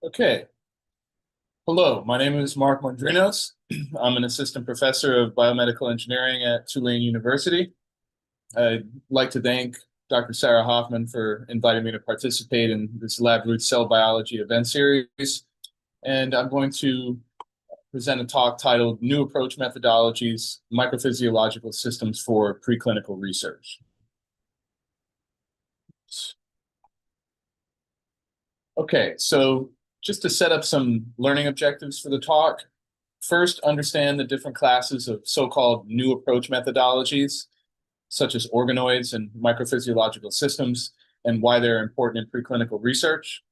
Okay. Hello, my name is Mark Mondrinos. I'm an assistant professor of biomedical engineering at Tulane University. I'd like to thank Dr. Sarah Hoffman for inviting me to participate in this Lab Roots Cell Biology event series. And I'm going to present a talk titled New Approach Methodologies, Microphysiological Systems for Preclinical Research. Okay, so just to set up some learning objectives for the talk, first, understand the different classes of so-called new approach methodologies, such as organoids and microphysiological systems, and why they're important in preclinical research.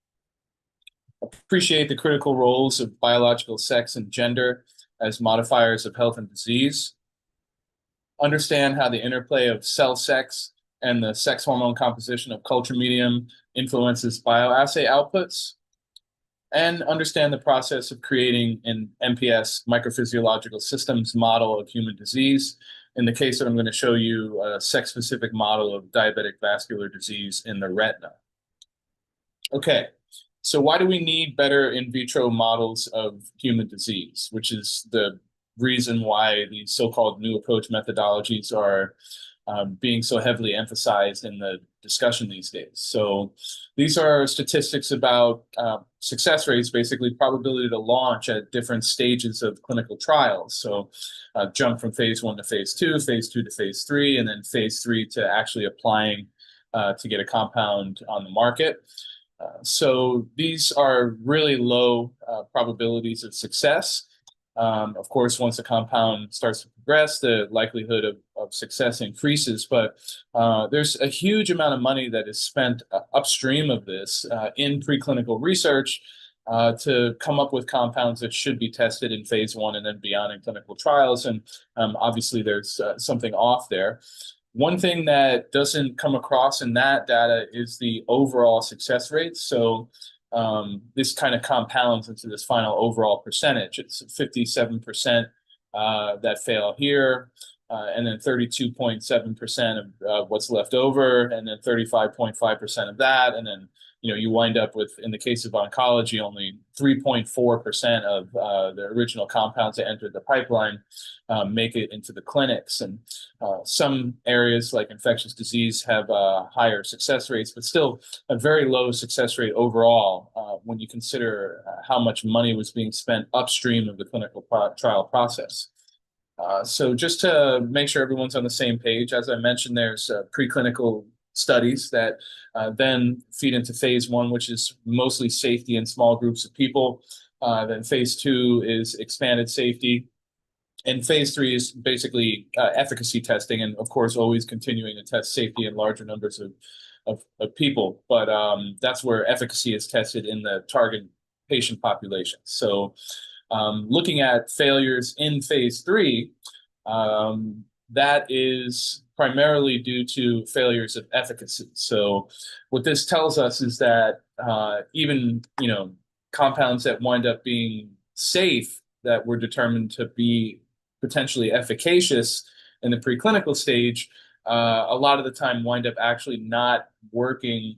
Appreciate the critical roles of biological sex and gender as modifiers of health and disease. Understand how the interplay of cell sex and the sex hormone composition of culture medium influences bioassay outputs, and understand the process of creating an MPS microphysiological systems model of human disease. In the case that I'm going to show you, a sex-specific model of diabetic vascular disease in the retina. Okay, so why do we need better in vitro models of human disease, which is the reason why these so-called new approach methodologies are being so heavily emphasized in the discussion these days. So these are statistics about success rates, basically probability to launch at different stages of clinical trials. So jump from phase 1 to phase 2, phase 2 to phase 3, and then phase 3 to actually applying to get a compound on the market. So these are really low probabilities of success. Of course, once a compound starts to progress, the likelihood of success increases, but there's a huge amount of money that is spent upstream of this in preclinical research to come up with compounds that should be tested in phase 1 and then beyond in clinical trials. And obviously, there's something off there. One thing that doesn't come across in that data is the overall success rate. So this kind of compounds into this final overall percentage. It's 57% that fail here, and then 32.7% of what's left over, and then 35.5% of that, and then you wind up with, in the case of oncology, only 3.4% of the original compounds that entered the pipeline make it into the clinics. And some areas like infectious disease have higher success rates, but still a very low success rate overall when you consider how much money was being spent upstream of the clinical trial process. So just to make sure everyone's on the same page, as I mentioned, there's preclinical studies that then feed into phase 1, which is mostly safety in small groups of people. Then phase 2 is expanded safety. And phase 3 is basically efficacy testing, and of course, always continuing to test safety in larger numbers of people. But that's where efficacy is tested in the target patient population. So looking at failures in phase 3, that is primarily due to failures of efficacy. So what this tells us is that even compounds that wind up being safe, that were determined to be potentially efficacious in the preclinical stage, a lot of the time wind up actually not working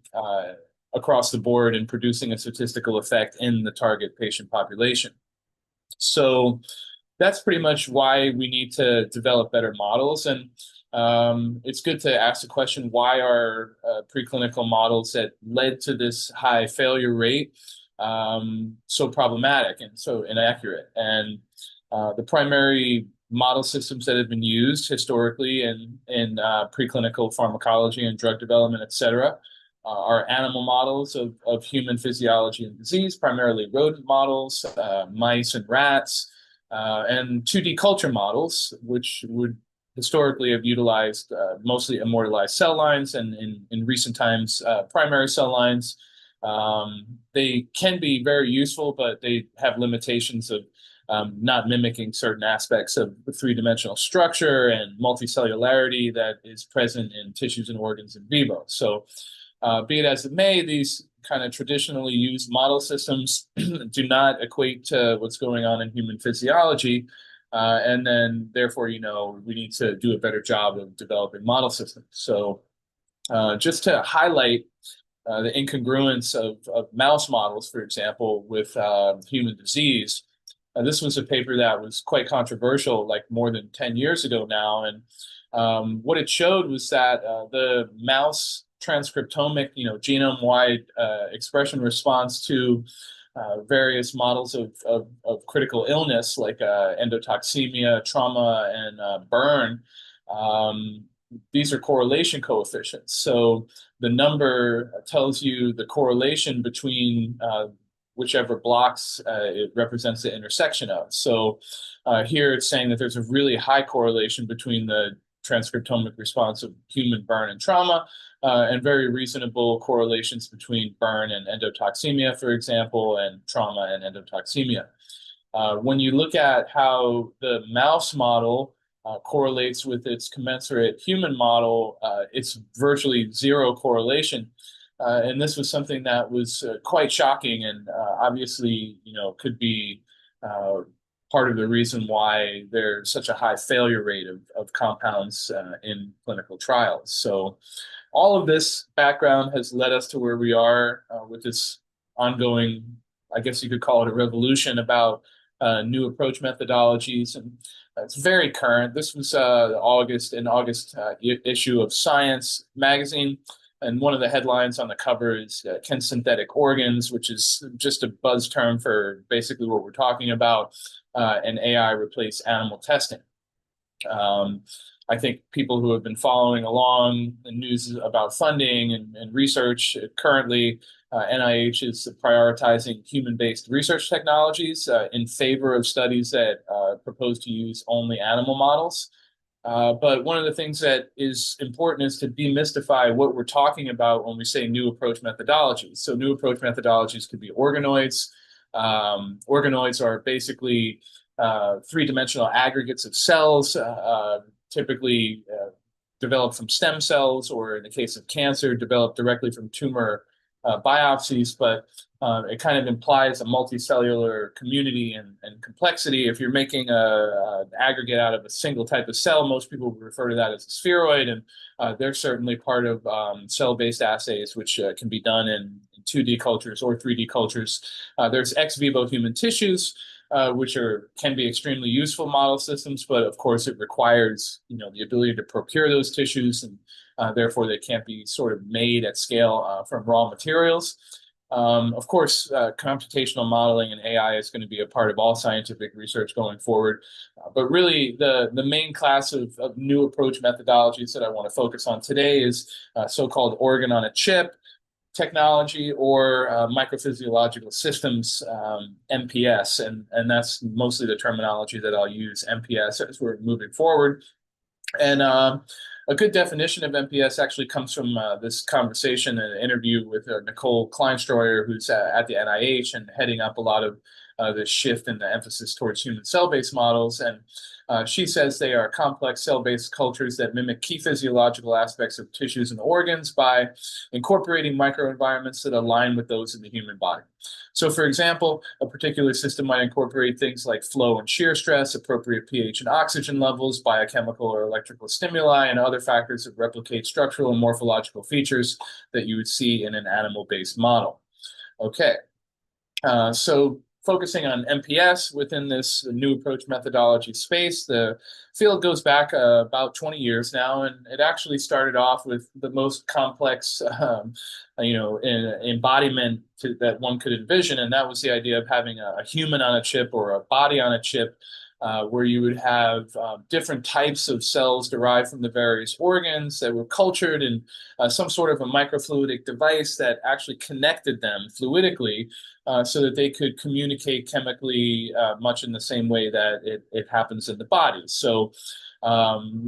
across the board and producing a statistical effect in the target patient population. So that's pretty much why we need to develop better models. And it's good to ask the question, why are preclinical models that led to this high failure rate so problematic and so inaccurate? And the primary model systems that have been used historically in preclinical pharmacology and drug development, et cetera, are animal models of human physiology and disease, primarily rodent models, mice and rats, and 2D culture models, which would historically have utilized mostly immortalized cell lines, and in recent times, primary cell lines. They can be very useful, but they have limitations of not mimicking certain aspects of the three-dimensional structure and multicellularity that is present in tissues and organs in vivo. So be it as it may, these kind of traditionally used model systems do not equate to what's going on in human physiology. And then therefore, we need to do a better job of developing model systems. So just to highlight the incongruence of mouse models, for example, with human disease. This was a paper that was quite controversial, like more than 10 years ago now. And what it showed was that the mouse transcriptomic, genome-wide expression response to various models of critical illness like endotoxemia, trauma, and burn. These are correlation coefficients. So the number tells you the correlation between whichever blocks it represents the intersection of. So here it's saying that there's a really high correlation between the transcriptomic response of human burn and trauma, and very reasonable correlations between burn and endotoxemia, for example, and trauma and endotoxemia. When you look at how the mouse model correlates with its commensurate human model, it's virtually zero correlation. And this was something that was quite shocking, and obviously, could be part of the reason why there's such a high failure rate of compounds in clinical trials. So all of this background has led us to where we are with this ongoing, I guess you could call it a revolution about new approach methodologies. And it's very current. This was August issue of Science magazine. And one of the headlines on the cover is Can Synthetic Organs, which is just a buzz term for basically what we're talking about, and AI replace animal testing. I think people who have been following along the news about funding and research currently, NIH is prioritizing human-based research technologies in favor of studies that propose to use only animal models. But one of the things that is important is to demystify what we're talking about when we say new approach methodologies. So new approach methodologies could be organoids. Organoids are basically three-dimensional aggregates of cells, typically developed from stem cells, or in the case of cancer, developed directly from tumor biopsies, but it kind of implies a multicellular community and complexity. If you're making an aggregate out of a single type of cell, most people would refer to that as a spheroid, and they're certainly part of cell-based assays, which can be done in 2D cultures or 3D cultures. There's ex vivo human tissues, which can be extremely useful model systems, but of course it requires the ability to procure those tissues, and therefore they can't be sort of made at scale from raw materials. Of course, computational modeling and AI is going to be a part of all scientific research going forward. But really, the main class of new approach methodologies that I want to focus on today is so-called organ on a chip technology, or microphysiological systems, MPS, and that's mostly the terminology that I'll use, MPS, as we're moving forward. And a good definition of MPS actually comes from this conversation and interview with Nicole Kleinstreuer, who's at the NIH and heading up a lot of this shift in the emphasis towards human cell-based models. And she says they are complex cell-based cultures that mimic key physiological aspects of tissues and organs by incorporating microenvironments that align with those in the human body. So, for example, a particular system might incorporate things like flow and shear stress, appropriate pH and oxygen levels, biochemical or electrical stimuli, and other factors that replicate structural and morphological features that you would see in an animal-based model. Okay, so focusing on MPS within this new approach methodology space, the field goes back about 20 years now, and it actually started off with the most complex, embodiment that one could envision, and that was the idea of having a human on a chip or a body on a chip, where you would have different types of cells derived from the various organs that were cultured in some sort of a microfluidic device that actually connected them fluidically, so that they could communicate chemically much in the same way that it happens in the body. So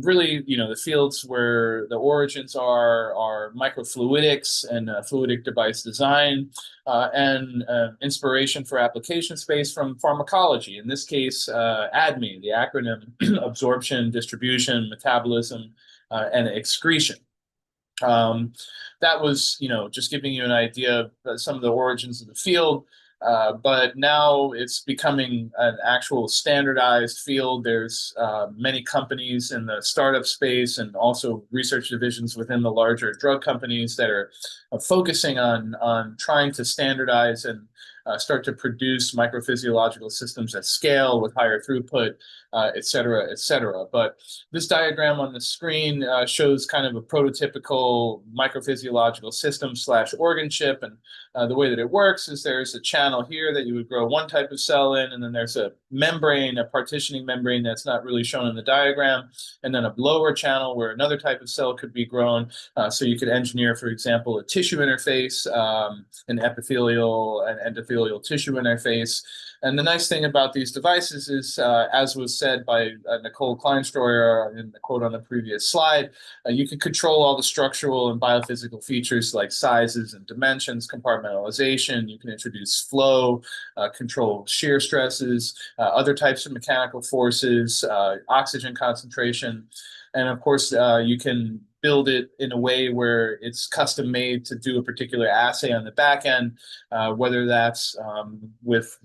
really, the fields where the origins are microfluidics and fluidic device design, and inspiration for application space from pharmacology. In this case, ADME, the acronym absorption, distribution, metabolism, and excretion. That was, just giving you an idea of some of the origins of the field. But now it's becoming an actual standardized field. There's many companies in the startup space and also research divisions within the larger drug companies that are focusing on trying to standardize and start to produce microphysiological systems at scale with higher throughput, et cetera, et cetera. But this diagram on the screen shows kind of a prototypical microphysiological system slash organ chip. And the way that it works is there's a channel here that you would grow one type of cell in, and then there's a membrane, a partitioning membrane that's not really shown in the diagram, and then a lower channel where another type of cell could be grown. So you could engineer, for example, a tissue interface, an epithelial and endothelial tissue interface. And the nice thing about these devices is, as was said by Nicole Kleinstroyer in the quote on the previous slide, you can control all the structural and biophysical features like sizes and dimensions, compartmentalization. You can introduce flow, control shear stresses, other types of mechanical forces, oxygen concentration. And of course, you can build it in a way where it's custom made to do a particular assay on the back end, whether that's with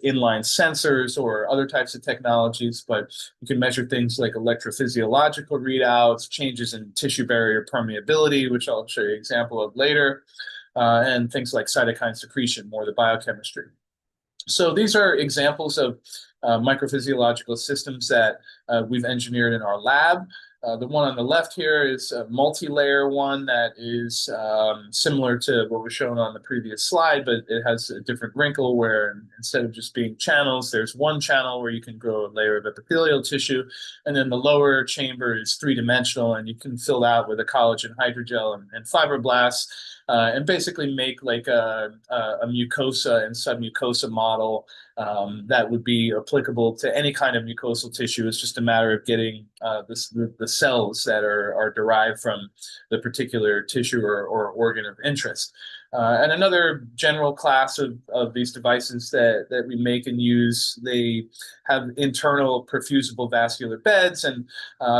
inline sensors or other types of technologies, but you can measure things like electrophysiological readouts, changes in tissue barrier permeability, which I'll show you an example of later, and things like cytokine secretion, more the biochemistry. So these are examples of microphysiological systems that we've engineered in our lab. The one on the left here is a multi-layer one that is similar to what was shown on the previous slide, but it has a different wrinkle where instead of just being channels, there's one channel where you can grow a layer of epithelial tissue, and then the lower chamber is three-dimensional, and you can fill that with a collagen hydrogel and fibroblasts, and basically make like a mucosa and submucosa model that would be applicable to any kind of mucosal tissue. It's just a matter of getting the cells that are derived from the particular tissue or organ of interest. And another general class of these devices that we make and use, they have internal perfusible vascular beds, and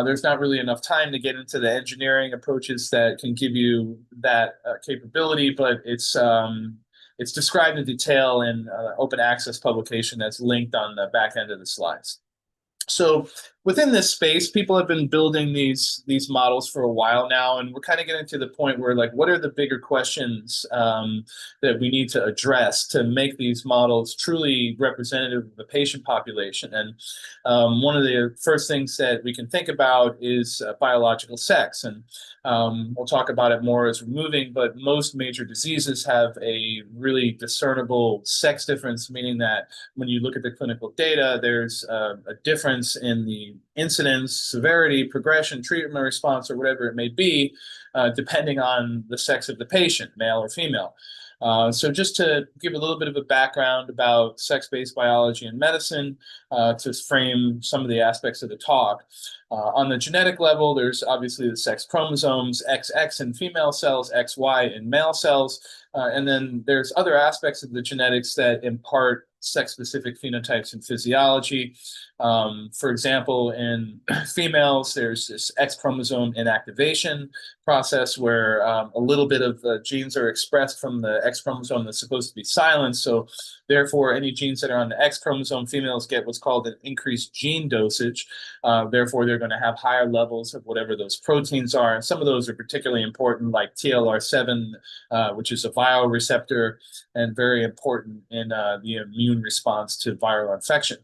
there's not really enough time to get into the engineering approaches that can give you that capability, but it's described in detail in open access publication that's linked on the back end of the slides. So within this space, people have been building these models for a while now, and we're kind of getting to the point where, like, what are the bigger questions that we need to address to make these models truly representative of the patient population? And one of the first things that we can think about is biological sex, and we'll talk about it more as we're moving, but most major diseases have a really discernible sex difference, meaning that when you look at the clinical data, there's a difference in the incidence, severity, progression, treatment response, or whatever it may be, depending on the sex of the patient, male or female. So just to give a little bit of a background about sex-based biology and medicine, to frame some of the aspects of the talk. On the genetic level, there's obviously the sex chromosomes, XX in female cells, XY in male cells, and then there's other aspects of the genetics that impart sex-specific phenotypes and physiology. For example, in females, there's this X chromosome inactivation process where a little bit of the genes are expressed from the X chromosome that's supposed to be silenced. So therefore, any genes that are on the X chromosome, females get what's called an increased gene dosage. Therefore, they're going to have higher levels of whatever those proteins are. And some of those are particularly important, like TLR7, which is a viral receptor and very important in the immune response to viral infection.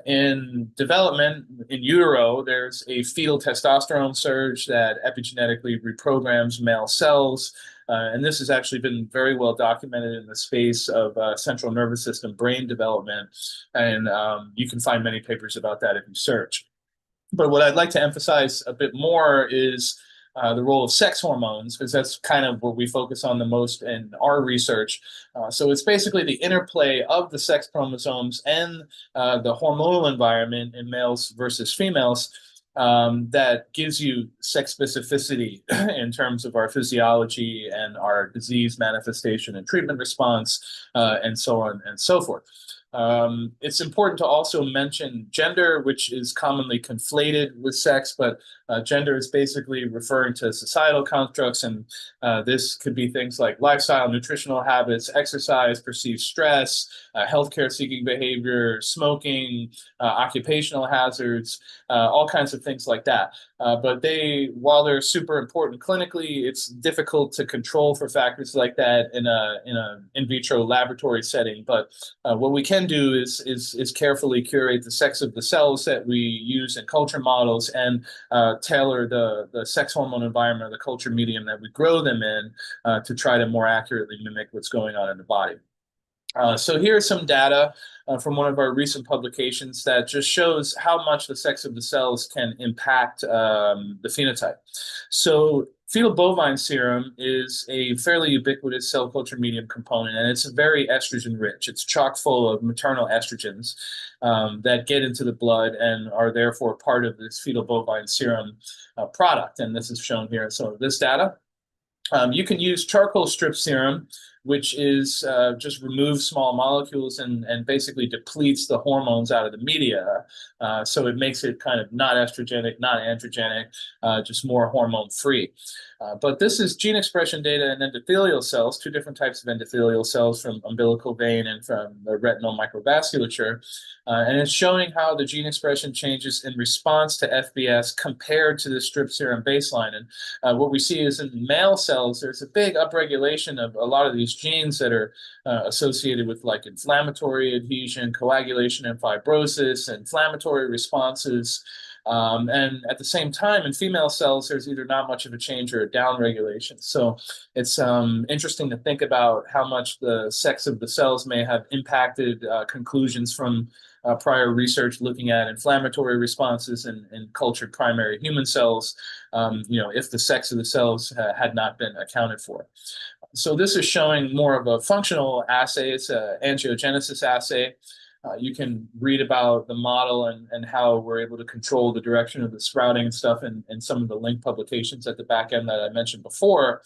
In development, in utero, there's a fetal testosterone surge that epigenetically reprograms male cells. And this has actually been very well documented in the space of central nervous system brain development. And you can find many papers about that if you search. But what I'd like to emphasize a bit more is the role of sex hormones, because that's kind of what we focus on the most in our research. So it's basically the interplay of the sex chromosomes and the hormonal environment in males versus females that gives you sex specificity in terms of our physiology and our disease manifestation and treatment response, and so on and so forth. It's important to also mention gender, which is commonly conflated with sex, but gender is basically referring to societal constructs, and this could be things like lifestyle, nutritional habits, exercise, perceived stress, healthcare seeking behavior, smoking, occupational hazards, all kinds of things like that. But while they're super important clinically, it's difficult to control for factors like that in a in vitro laboratory setting. But what we can do is carefully curate the sex of the cells that we use in culture models and tailor the sex hormone environment or the culture medium that we grow them in to try to more accurately mimic what's going on in the body. So here's some data from one of our recent publications that just shows how much the sex of the cells can impact the phenotype. So fetal bovine serum is a fairly ubiquitous cell culture medium component, and it's very estrogen rich. It's chock full of maternal estrogens that get into the blood and are therefore part of this fetal bovine serum product. And this is shown here in some of this data. You can use charcoal strip serum, which is just removes small molecules and basically depletes the hormones out of the media. So it makes it kind of not estrogenic, not androgenic, just more hormone free. But this is gene expression data in endothelial cells, two different types of endothelial cells from umbilical vein and from the retinal microvasculature. And it's showing how the gene expression changes in response to FBS compared to the strip serum baseline. And what we see is in male cells, there's a big upregulation of a lot of these genes that are associated with like inflammatory adhesion, coagulation and fibrosis, inflammatory responses. And at the same time, in female cells, there's either not much of a change or a downregulation. So it's interesting to think about how much the sex of the cells may have impacted conclusions from prior research looking at inflammatory responses in cultured primary human cells, if the sex of the cells had not been accounted for. So this is showing more of a functional assay. It's an angiogenesis assay. You can read about the model and how we're able to control the direction of the sprouting and stuff in some of the linked publications at the back end that I mentioned before.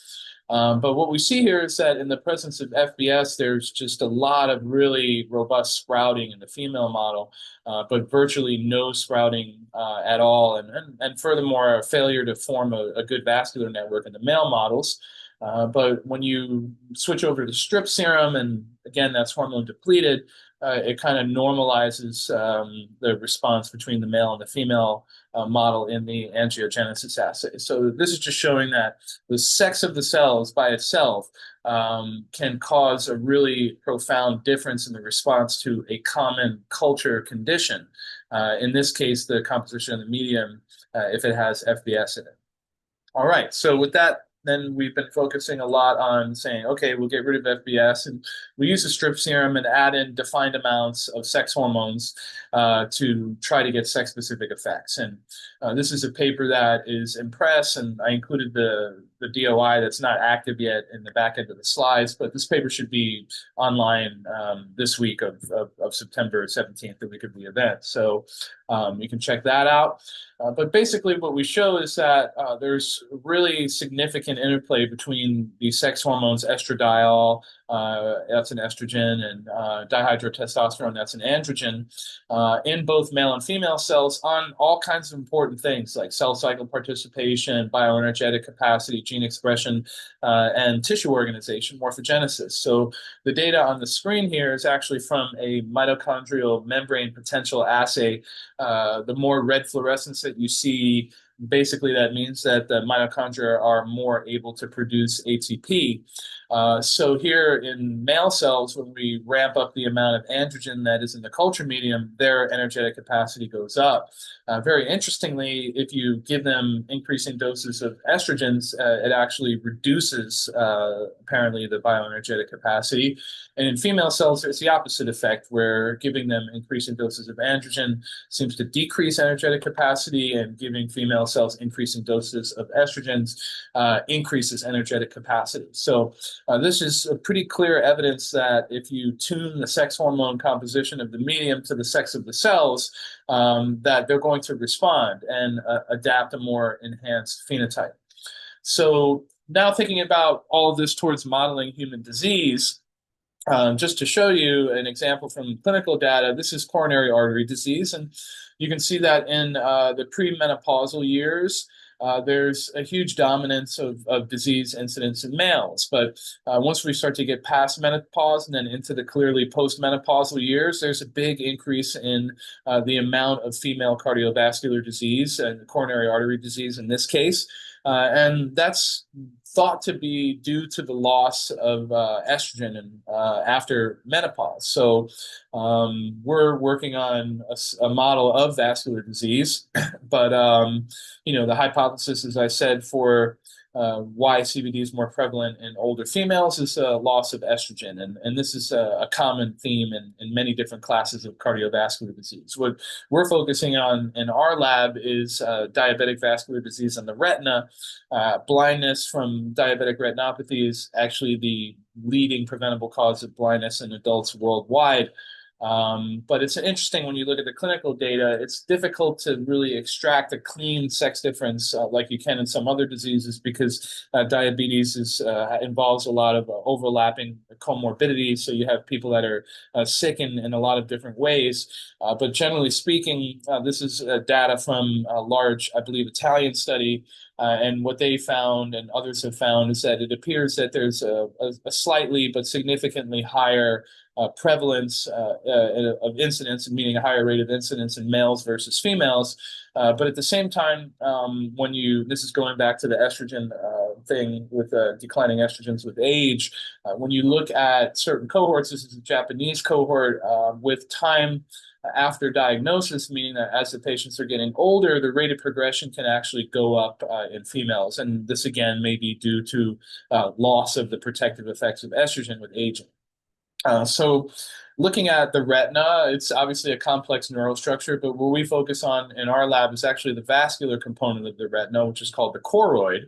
But what we see here is that in the presence of FBS, there's just a lot of really robust sprouting in the female model, but virtually no sprouting at all. And furthermore, a failure to form a good vascular network in the male models. But when you switch over to strip serum, and again, that's hormone depleted, it kind of normalizes the response between the male and the female model in the angiogenesis assay. So this is just showing that the sex of the cells by itself can cause a really profound difference in the response to a common culture condition. In this case, the composition of the medium, if it has FBS in it. All right, so with that, then we've been focusing a lot on saying, okay, we'll get rid of FBS, and we use a strip serum and add in defined amounts of sex hormones to try to get sex-specific effects. And this is a paper that is in press, and I included the DOI that's not active yet in the back end of the slides, but this paper should be online this week of September 17th, the week of the event. So you can check that out. But basically what we show is that there's really significant interplay between the sex hormones estradiol, that's an estrogen, and dihydrotestosterone, that's an androgen, in both male and female cells on all kinds of important things like cell cycle participation, bioenergetic capacity, gene expression, and tissue organization, morphogenesis. So the data on the screen here is actually from a mitochondrial membrane potential assay. The more red fluorescence that you see, basically that means that the mitochondria are more able to produce ATP. So here in male cells, when we ramp up the amount of androgen that is in the culture medium, their energetic capacity goes up. Very interestingly, if you give them increasing doses of estrogens, it actually reduces, apparently, the bioenergetic capacity. And in female cells, there's the opposite effect, where giving them increasing doses of androgen seems to decrease energetic capacity, and giving female cells increasing doses of estrogens increases energetic capacity. So this is a pretty clear evidence that if you tune the sex hormone composition of the medium to the sex of the cells, that they're going to respond and adapt a more enhanced phenotype. So now thinking about all of this towards modeling human disease, Just to show you an example from clinical data, this is coronary artery disease, and you can see that in the premenopausal years, there's a huge dominance of disease incidence in males. But once we start to get past menopause and then into the clearly postmenopausal years, there's a big increase in the amount of female cardiovascular disease and coronary artery disease in this case. And that's thought to be due to the loss of estrogen and, after menopause. So we're working on a model of vascular disease, but the hypothesis, as I said, for why CVD is more prevalent in older females is loss of estrogen. And this is a common theme in many different classes of cardiovascular disease. What we're focusing on in our lab is diabetic vascular disease on the retina. Blindness from diabetic retinopathy is actually the leading preventable cause of blindness in adults worldwide. But it's interesting when you look at the clinical data, it's difficult to really extract a clean sex difference like you can in some other diseases because diabetes involves a lot of overlapping comorbidities. So you have people that are sick in a lot of different ways. But generally speaking, this is data from a large, I believe, Italian study. And what they found and others have found is that it appears that there's a slightly but significantly higher prevalence of incidence, meaning a higher rate of incidence in males versus females. But at the same time, this is going back to the estrogen thing with declining estrogens with age, when you look at certain cohorts, this is a Japanese cohort with time after diagnosis, meaning that as the patients are getting older, the rate of progression can actually go up in females. And this, again, may be due to loss of the protective effects of estrogen with aging. So looking at the retina, it's obviously a complex neurostructure, but what we focus on in our lab is actually the vascular component of the retina, which is called the choroid.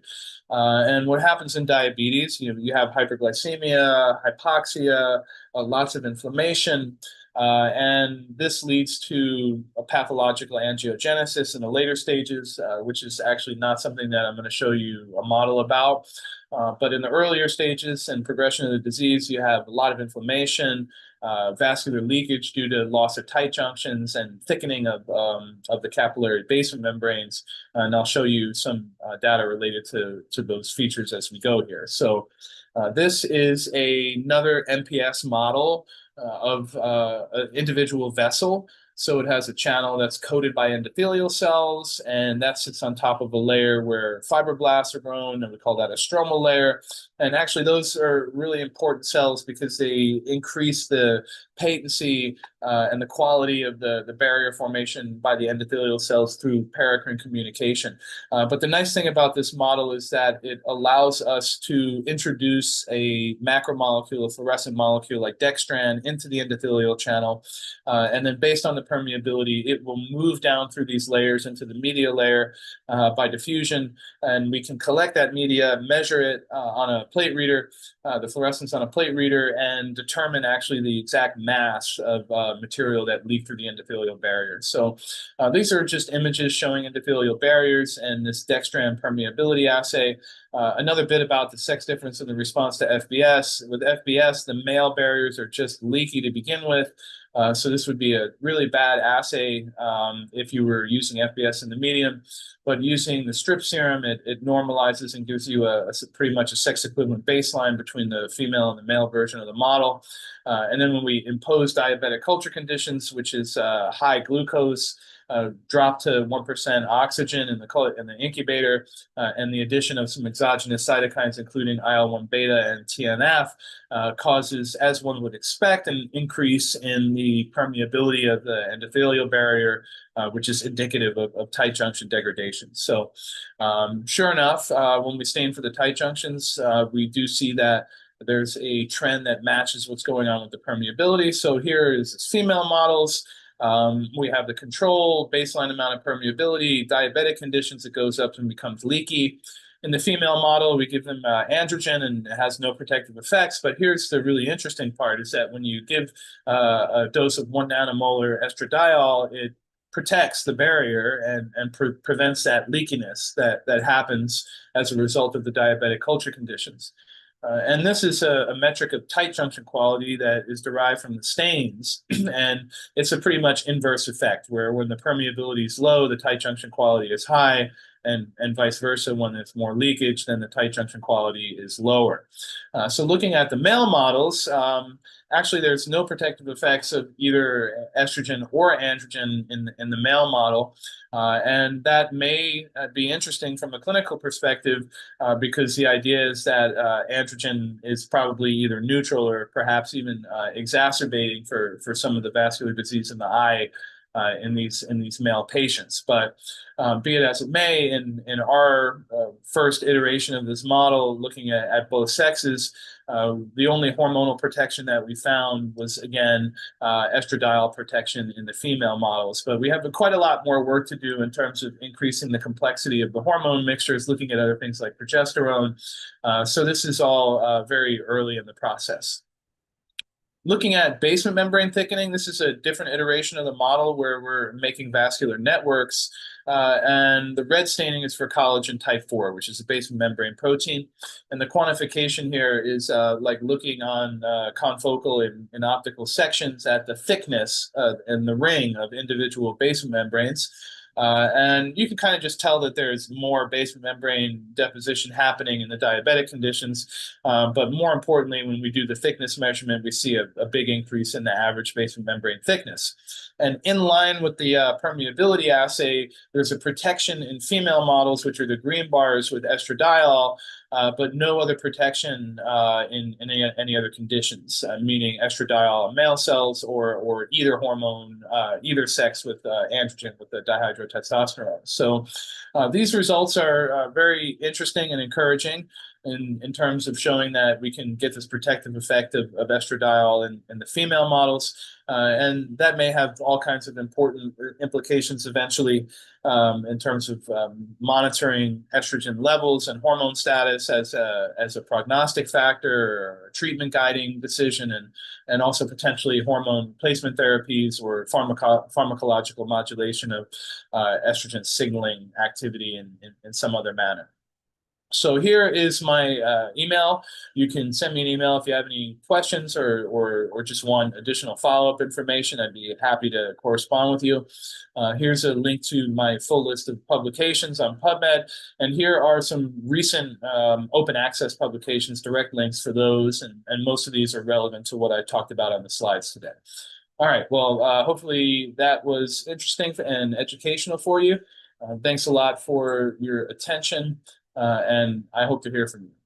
And what happens in diabetes, you have hyperglycemia, hypoxia, lots of inflammation, and this leads to a pathological angiogenesis in the later stages, which is actually not something that I'm going to show you a model about. But in the earlier stages and progression of the disease, you have a lot of inflammation, vascular leakage due to loss of tight junctions and thickening of the capillary basement membranes. And I'll show you some data related to those features as we go here. So this is another MPS model of an individual vessel. So it has a channel that's coated by endothelial cells, and that sits on top of a layer where fibroblasts are grown, and we call that a stromal layer. And actually, those are really important cells because they increase the patency and the quality of the barrier formation by the endothelial cells through paracrine communication. But the nice thing about this model is that it allows us to introduce a macromolecule, a fluorescent molecule like dextran, into the endothelial channel. And then based on the permeability, it will move down through these layers into the media layer by diffusion. And we can collect that media, measure it on a plate reader, the fluorescence on a plate reader, and determine actually the exact mass of material that leaked through the endothelial barrier. So these are just images showing endothelial barriers and this dextran permeability assay. Another bit about the sex difference in the response to FBS. With FBS, the male barriers are just leaky to begin with. So this would be a really bad assay if you were using FBS in the medium. But using the strip serum, it normalizes and gives you pretty much a sex equivalent baseline between the female and the male version of the model. And then when we impose diabetic culture conditions, which is high glucose, drop to 1% oxygen in the incubator, and the addition of some exogenous cytokines, including IL-1 beta and TNF, causes, as one would expect, an increase in the permeability of the endothelial barrier, which is indicative of tight junction degradation. So sure enough, when we stain for the tight junctions, we do see that there's a trend that matches what's going on with the permeability. So here is female models. We have the control, baseline amount of permeability, diabetic conditions, it goes up and becomes leaky. In the female model, we give them androgen and it has no protective effects. But here's the really interesting part is that when you give a dose of 1 nanomolar estradiol, it protects the barrier and prevents that leakiness that happens as a result of the diabetic culture conditions. And this is a metric of tight junction quality that is derived from the stains. And it's a pretty much inverse effect, where when the permeability is low, the tight junction quality is high, and vice versa. When there's more leakage, then the tight junction quality is lower. So looking at the male models, actually there's no protective effects of either estrogen or androgen in the male model. And that may be interesting from a clinical perspective, because the idea is that androgen is probably either neutral or perhaps even exacerbating for some of the vascular disease in the eye in these male patients. But be it as it may, in our first iteration of this model, looking at both sexes, the only hormonal protection that we found was, again, estradiol protection in the female models. But we have quite a lot more work to do in terms of increasing the complexity of the hormone mixtures, looking at other things like progesterone. So this is all very early in the process. Looking at basement membrane thickening, this is a different iteration of the model where we're making vascular networks. And the red staining is for collagen type 4, which is a basement membrane protein. And the quantification here is like looking on confocal and optical sections at the thickness and the ring of individual basement membranes. And you can kind of just tell that there's more basement membrane deposition happening in the diabetic conditions. But more importantly, when we do the thickness measurement, we see a big increase in the average basement membrane thickness. And in line with the permeability assay, there's a protection in female models, which are the green bars with estradiol, but no other protection in any other conditions, meaning estradiol in male cells or either hormone, either sex with androgen with the dihydrotestosterone. So these results are very interesting and encouraging in terms of showing that we can get this protective effect of estradiol in the female models. And that may have all kinds of important implications eventually in terms of monitoring estrogen levels and hormone status as a prognostic factor or a treatment guiding decision, and also potentially hormone replacement therapies or pharmacological modulation of estrogen signaling activity in some other manner. So here is my email. You can send me an email if you have any questions or just want additional follow-up information. I'd be happy to correspond with you. Here's a link to my full list of publications on PubMed. And here are some recent open access publications, direct links for those. And most of these are relevant to what I talked about on the slides today. All right, well, hopefully that was interesting and educational for you. Thanks a lot for your attention. And I hope to hear from you.